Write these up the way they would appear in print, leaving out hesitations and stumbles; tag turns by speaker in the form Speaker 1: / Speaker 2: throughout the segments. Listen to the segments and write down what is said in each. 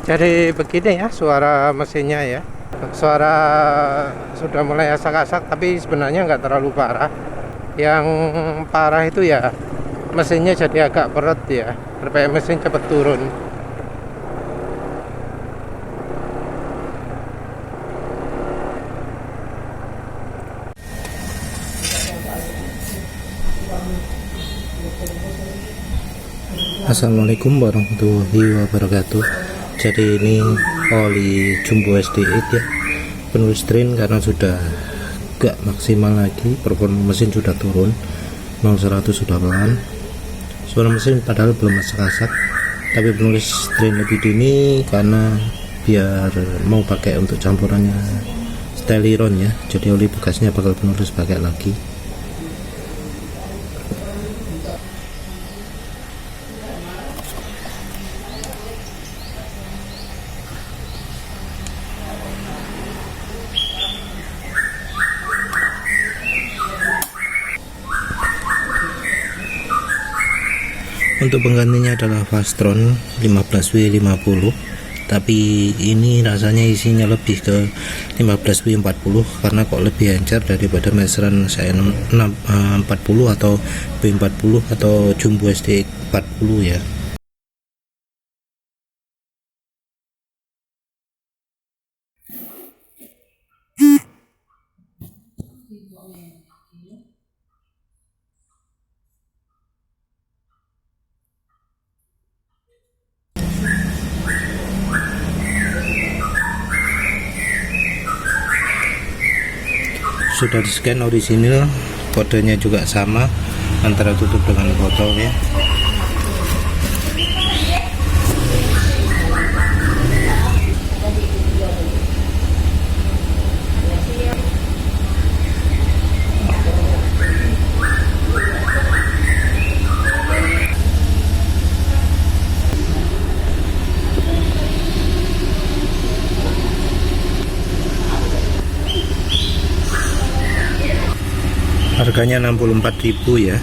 Speaker 1: Jadi begini ya suara mesinnya ya. Suara sudah mulai asak-asak, tapi sebenarnya nggak terlalu parah. Yang parah itu ya mesinnya jadi agak berat ya. RPM mesin cepat turun.
Speaker 2: Assalamualaikum warahmatullahi wabarakatuh. Jadi ini oli Jumbo SD8 ya, penulis drain karena sudah gak maksimal lagi, performa mesin sudah turun, 0-100 sudah pelan. Suara mesin padahal belum masak-asak, tapi penulis drain lebih dini karena biar mau pakai untuk campurannya Steliron ya. Jadi oli bekasnya bakal penulis pakai lagi. Untuk penggantinya adalah Fastron 15W50, tapi ini rasanya isinya lebih ke 15W40 karena kok lebih encer daripada meseran C40 atau W40 atau Jumbo SD40 ya. Sudah di scan orisinil, kodenya juga sama antara tutup dengan botol ya. Harganya 64.000 ya.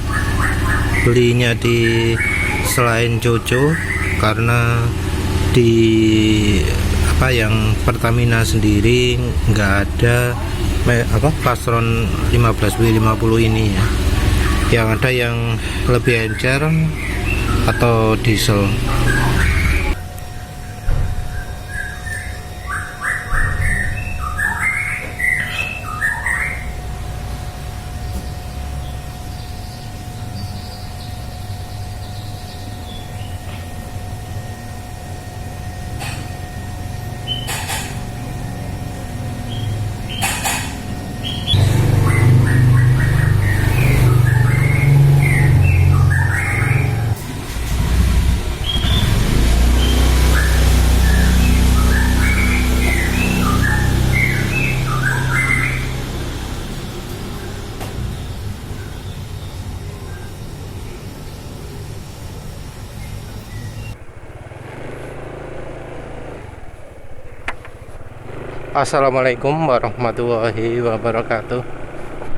Speaker 2: Belinya di selain Jojo karena di yang Pertamina sendiri nggak ada Fastron 15W50 ini ya. Yang ada yang lebih encer atau diesel.
Speaker 1: Assalamualaikum warahmatullahi wabarakatuh.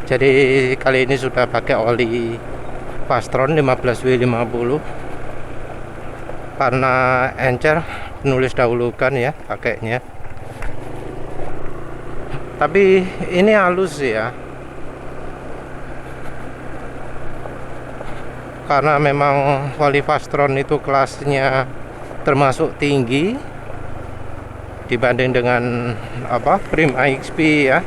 Speaker 1: Jadi kali ini sudah pakai oli Fastron 15W50 karena encer, penulis dahulukan ya pakainya. Tapi ini halus ya, karena memang oli Fastron itu kelasnya termasuk tinggi dibanding dengan Prim AXP ya.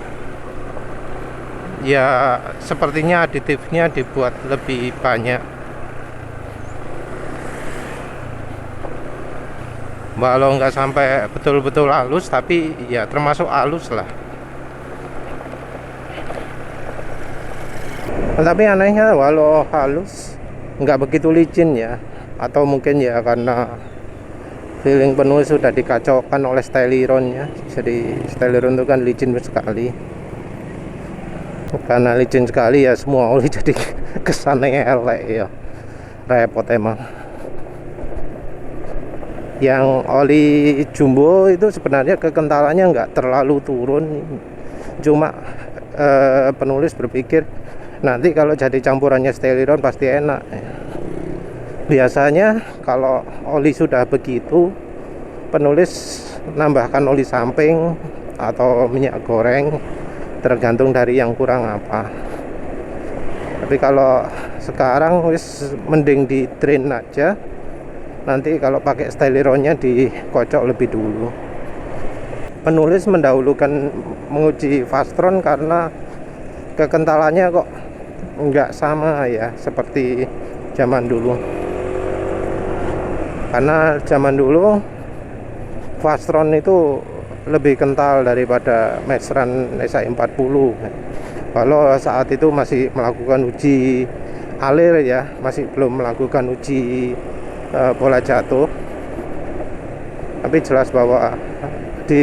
Speaker 1: Ya sepertinya aditifnya dibuat lebih banyak, walau nggak sampai betul-betul halus, tapi ya termasuk halus lah. Tapi anehnya walau halus nggak begitu licin ya, atau mungkin ya karena feeling penulis sudah dikacaukan oleh Stelironnya. Jadi Steliron itu kan licin sekali. Karena licin sekali ya semua oli jadi kesannya elek ya. Repot emang. Yang oli Jumbo itu sebenarnya kekentalannya nggak terlalu turun. Cuma penulis berpikir nanti kalau jadi campurannya Steliron pasti enak. Biasanya kalau oli sudah begitu penulis nambahkan oli samping atau minyak goreng, tergantung dari yang kurang apa. Tapi kalau sekarang wis mending di drain aja, nanti kalau pakai styleronnya dikocok lebih dulu. Penulis mendahulukan menguji Fastron karena kekentalannya kok nggak sama ya seperti zaman dulu. Karena zaman dulu Fastron itu lebih kental daripada Mesran SI40. Kalau saat itu masih melakukan uji alir ya, masih belum melakukan uji bola jatuh. Tapi jelas bahwa di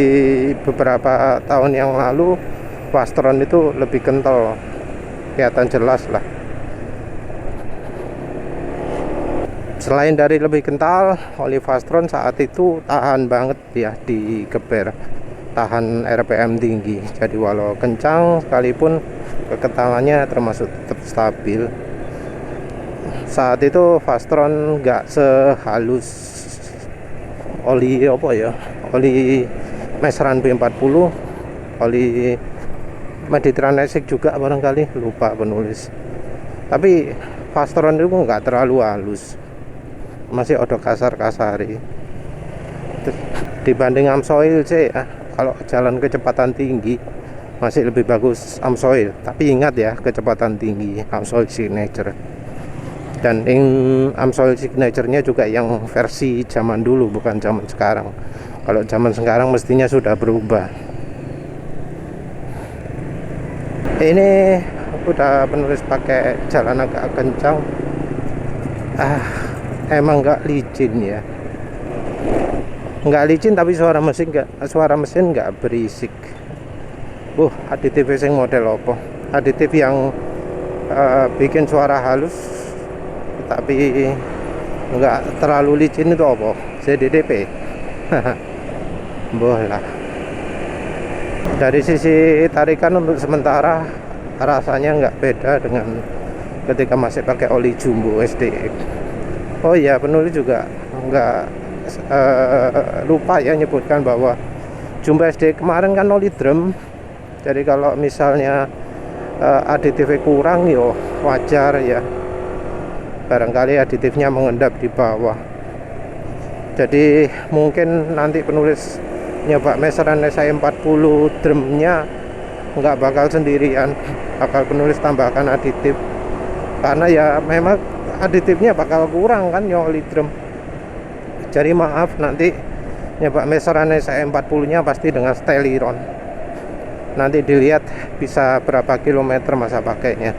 Speaker 1: beberapa tahun yang lalu Fastron itu lebih kental, kelihatan jelas lah. Selain dari lebih kental, oli Fastron saat itu tahan banget ya di geber, tahan RPM tinggi. Jadi walau kencang sekalipun kekentalannya termasuk tetap stabil. Saat itu Fastron nggak sehalus oli apa ya, oli Mesran B40, oli Mediterranean Essex juga barangkali, lupa penulis. Tapi Fastron itu nggak terlalu halus, masih ada kasar-kasari dibanding Amsoil sih ya. Kalau jalan kecepatan tinggi masih lebih bagus Amsoil, tapi ingat ya, kecepatan tinggi Amsoil Signature. Dan Amsoil Signature-nya juga yang versi zaman dulu, bukan zaman sekarang. Kalau zaman sekarang mestinya sudah berubah. Ini udah penulis pakai jalan agak kencang. Emang nggak licin ya, nggak licin, tapi suara mesin nggak berisik. Aditif sing model apa? Aditif yang bikin suara halus tapi nggak terlalu licin itu apa? CDDP. Boh lah. Dari sisi tarikan untuk sementara rasanya nggak beda dengan ketika masih pakai oli Jumbo SDX. Oh ya, penulis juga nggak lupa ya nyebutkan bahwa Jumbo SDX kemarin kan oli drum. Jadi kalau misalnya aditifnya kurang yo wajar ya, barangkali aditifnya mengendap di bawah. Jadi mungkin nanti penulis nyoba Mesran SI40 drumnya nggak bakal sendirian, bakal penulis tambahkan aditif, karena ya memang aditifnya bakal kurang kan ya oli drum. Jadi maaf, nanti nyoba Mesran SI40 nya pasti dengan styleron. Nanti dilihat bisa berapa kilometer masa pakainya.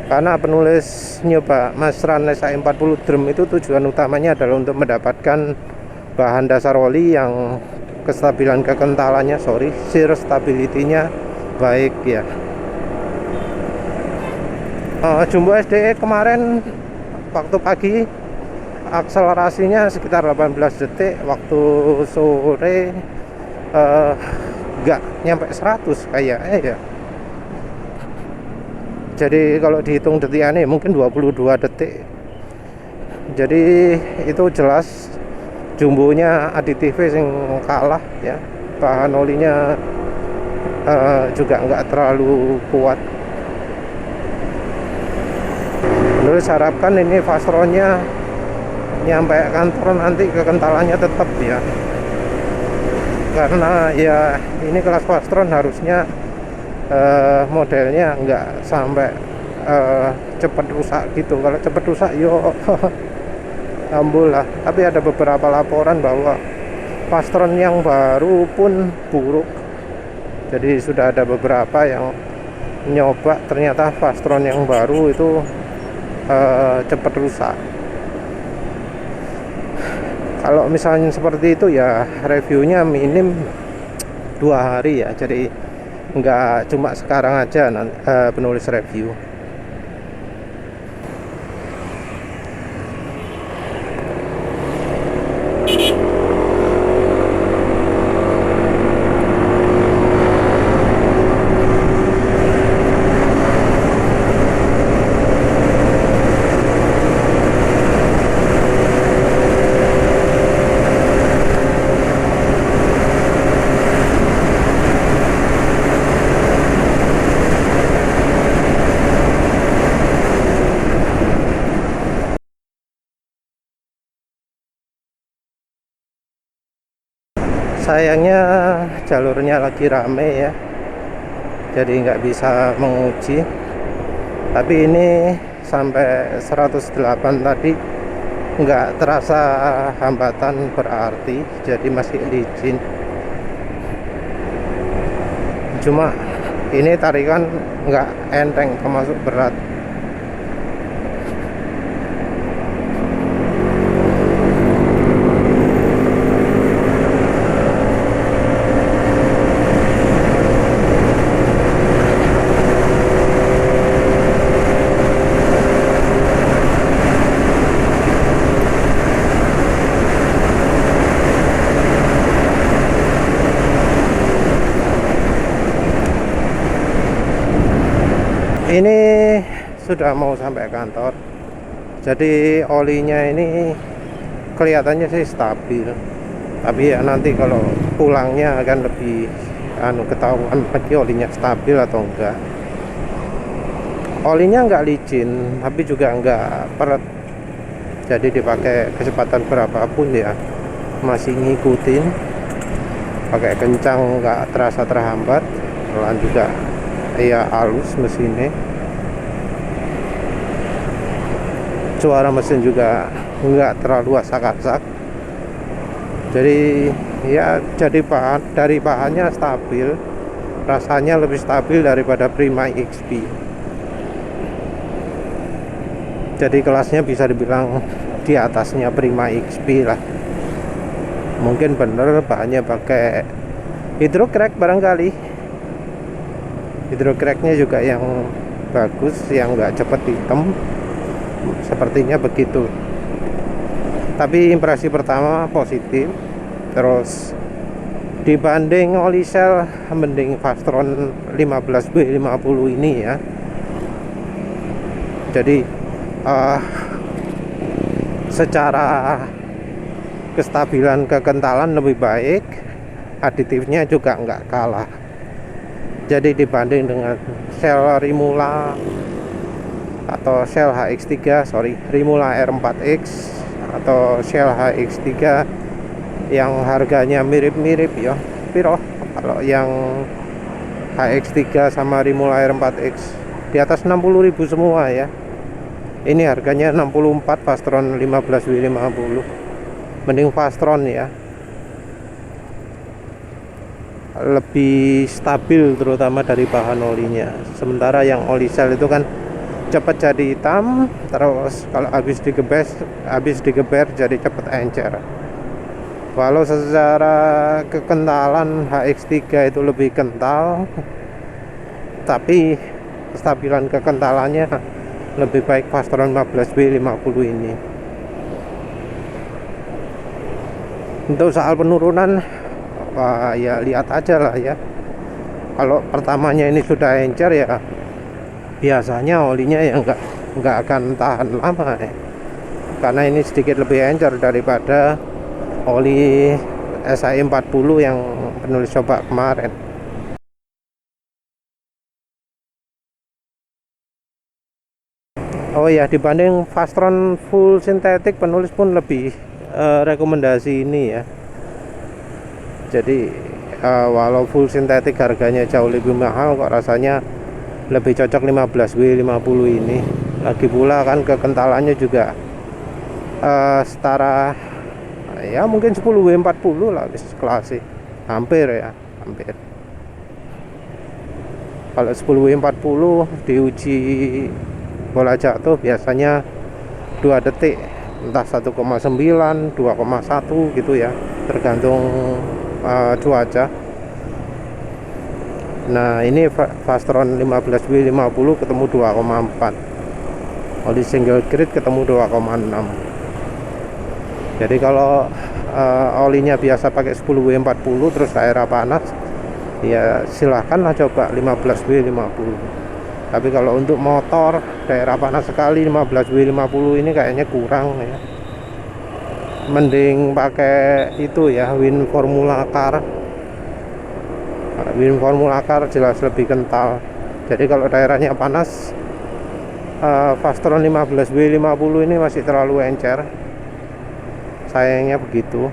Speaker 1: Karena penulis nyoba Mesran SI40 drum itu tujuan utamanya adalah untuk mendapatkan bahan dasar oli yang kestabilan kekentalannya, shear stability-nya baik ya. Jumbo SDE kemarin waktu pagi akselerasinya sekitar 18 detik, waktu sore nggak nyampe 100 kayaknya ya. Jadi kalau dihitung detikannya mungkin 22 detik. Jadi itu jelas Jumbonya aditifnya yang kalah ya. Bahan olinya juga nggak terlalu kuat. Terus harapkan ini Fastronnya nyampe kantor nanti kekentalannya tetap ya. Karena ya ini kelas Fastron harusnya modelnya nggak sampai cepat rusak gitu. Kalau cepat rusak yo ambul lah. Tapi ada beberapa laporan bahwa Fastron yang baru pun buruk. Jadi sudah ada beberapa yang nyoba, ternyata Fastron yang baru itu cepat rusak. Kalau misalnya seperti itu ya reviewnya minim 2 hari ya. Jadi nggak cuma sekarang aja penulis review. Sayangnya jalurnya lagi rame ya, jadi nggak bisa menguji. Tapi ini sampai 108 tadi nggak terasa hambatan berarti, jadi masih licin. Cuma ini tarikan nggak enteng, termasuk berat. Ini sudah mau sampai kantor, jadi olinya ini kelihatannya sih stabil, tapi ya nanti kalau pulangnya akan lebih ketahuan lagi olinya stabil atau enggak. Olinya enggak licin, tapi juga enggak peret, jadi dipakai kecepatan berapapun ya masih ngikutin. Pakai kencang enggak terasa terhambat, pelan juga ya halus mesinnya. Suara mesin juga enggak terlalu asak-asak, jadi ya dari bahannya stabil, rasanya lebih stabil daripada Prima XP. Jadi kelasnya bisa dibilang di atasnya Prima XP lah. Mungkin bener bahannya pakai hydrocrack barangkali. Hydrocracknya juga yang bagus, yang nggak cepet hitam, sepertinya begitu. Tapi impresi pertama positif. Terus dibanding oli cell, mending Fastron 15B50 ini ya. Jadi secara kestabilan kekentalan lebih baik, aditifnya juga nggak kalah. Jadi dibanding dengan Shell Rimula atau Shell HX3, Rimula R4X atau Shell HX3 yang harganya mirip-mirip ya. Piro kalau yang HX3 sama Rimula R4X di atas 60.000 semua ya. Ini harganya 64 Fastron 15W50. Mending Fastron ya, lebih stabil terutama dari bahan olinya. Sementara yang oli cell itu kan cepat jadi hitam, terus kalau habis digeber jadi cepat encer. Walau secara kekentalan HX3 itu lebih kental, tapi kestabilan kekentalannya lebih baik Fastron 15B50 ini. Untuk soal penurunan, wah, ya lihat aja lah ya. Kalau pertamanya ini sudah encer ya, biasanya olinya ya nggak akan tahan lama ya. Karena ini sedikit lebih encer daripada oli SAE 40 yang penulis coba kemarin. Oh ya, dibanding Fastron full sintetik, penulis pun lebih rekomendasi ini ya. Jadi walau full sintetik harganya jauh lebih mahal, kok rasanya lebih cocok 15W50 ini. Lagi pula kan kekentalannya juga setara ya, mungkin 10W40 lah klasik. Hampir ya, hampir. Kalau 10W40 diuji bola jatuh biasanya 2 detik, entah 1,9, 2,1 gitu ya, tergantung cuaca. Nah ini Fastron 15W50 ketemu 2,4, oli single grid ketemu 2,6. Jadi kalau olinya biasa pakai 10W40 terus daerah panas, ya silahkanlah coba 15W50. Tapi kalau untuk motor daerah panas sekali, 15W50 ini kayaknya kurang ya. Mending pakai itu ya, Win Formula Car. Win Formula Car jelas lebih kental. Jadi kalau daerahnya panas, Fastron 15W50 ini masih terlalu encer. Sayangnya begitu.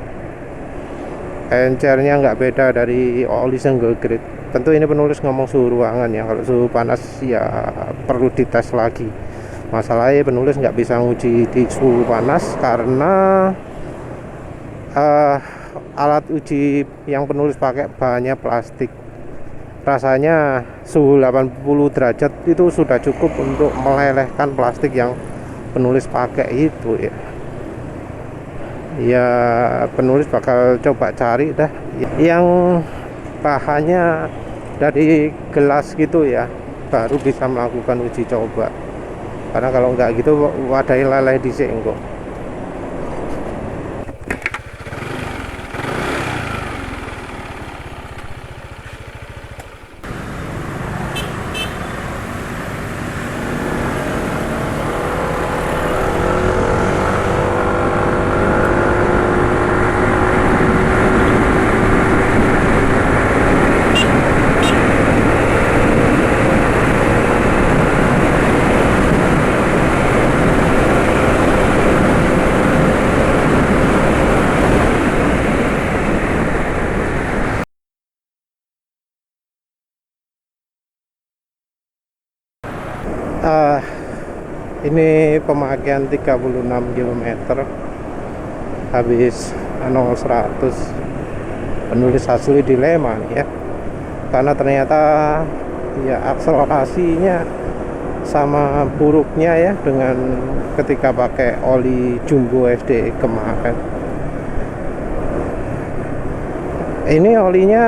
Speaker 1: encernya nggak beda dari oli single grade. Tentu ini penulis ngomong suhu ruangan ya, kalau suhu panas ya perlu dites lagi. Masalahnya penulis nggak bisa nguji di suhu panas karena alat uji yang penulis pakai bahannya plastik. Rasanya suhu 80 derajat itu sudah cukup untuk melelehkan plastik yang penulis pakai itu ya. Ya penulis bakal coba cari dah yang bahannya dari gelas gitu ya, baru bisa melakukan uji coba. Karena kalau nggak gitu wadai leleh dhisik engko. Ini pemakaian 36 km habis 0-100. Penulis asli dilema nih ya, karena ternyata ya akselerasinya sama buruknya ya dengan ketika pakai oli Jumbo SDX kemarin. Ini olinya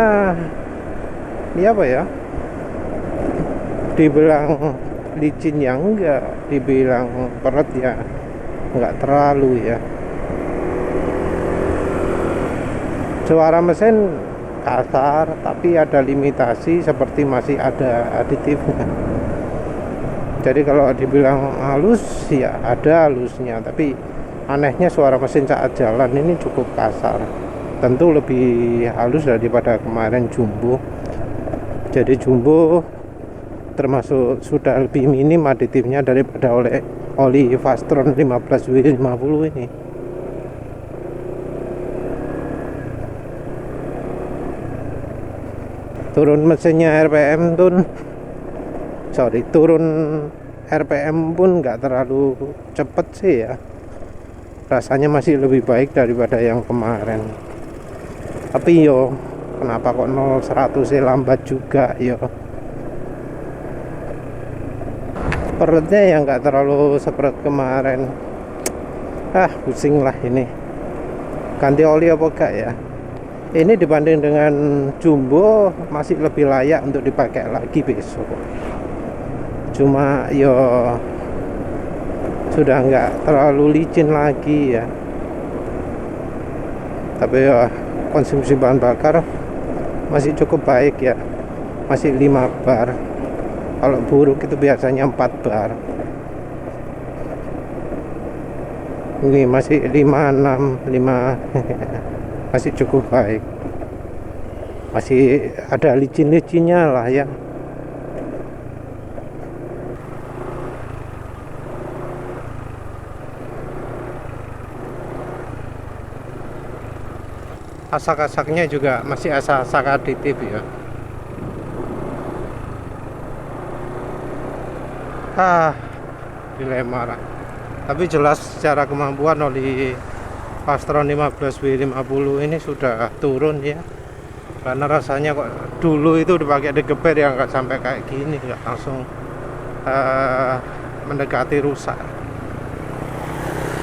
Speaker 1: ini apa ya, dibilang licin ya enggak, dibilang peret ya enggak terlalu ya. Suara mesin kasar tapi ada limitasi, seperti masih ada aditifnya. Jadi kalau dibilang halus ya ada halusnya, tapi anehnya suara mesin saat jalan ini cukup kasar. Tentu lebih halus daripada kemarin Jumbo. Jadi Jumbo termasuk sudah lebih minim aditifnya daripada oli Fastron 15W50 ini. Turun mesinnya RPM turun RPM pun nggak terlalu cepet sih ya. Rasanya masih lebih baik daripada yang kemarin. Tapi yo kenapa kok 0-100 lambat juga yo. Peretnya yang nggak terlalu seperet kemarin. Pusing lah ini. Ganti oli apa enggak ya? Ini dibanding dengan Jumbo masih lebih layak untuk dipakai lagi besok. Cuma yo sudah nggak terlalu licin lagi ya. Tapi ya konsumsi bahan bakar masih cukup baik ya. Masih 5 bar. Kalau buruk itu biasanya 4 bar. Ini masih 5 masih cukup baik. Masih ada licin-licinnya lah ya. Asak-asaknya juga masih asak-asak aditif ya. Dilema lah. Tapi jelas secara kemampuan oli Fastron 15W50 ini sudah turun ya. Karena rasanya kok dulu itu dipakai digeber yang nggak sampai kayak gini, nggak langsung mendekati rusak.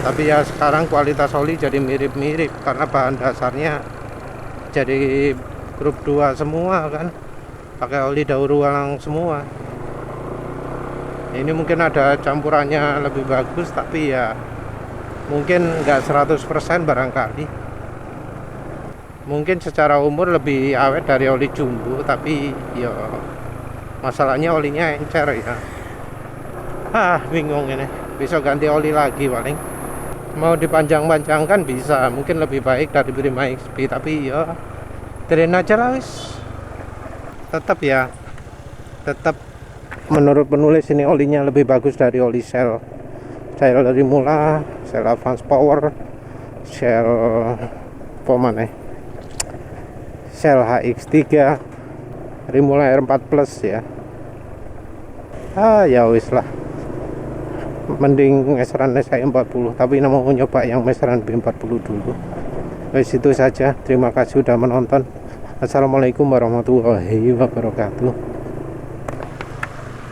Speaker 1: Tapi ya sekarang kualitas oli jadi mirip-mirip karena bahan dasarnya jadi grup 2 semua kan, pakai oli daur ulang semua. Ini mungkin ada campurannya lebih bagus, tapi ya mungkin nggak 100% barangkali. Mungkin secara umur lebih awet dari oli Jumbo, tapi ya masalahnya olinya encer ya. Bingung ini. Besok ganti oli lagi paling. Mau dipanjang-panjangkan bisa, mungkin lebih baik dari Prima XP, tapi ya drain aja lah wis. Tetap menurut penulis ini olinya lebih bagus dari oli Shell Rimula, Shell Advance Power, Shell apa mana? Shell HX3 Rimula R4 Plus ya. Ya wis lah, mending meseran SI40, tapi mau nyoba yang meseran B40 dulu. Wis itu saja, terima kasih sudah menonton. Assalamualaikum warahmatullahi wabarakatuh.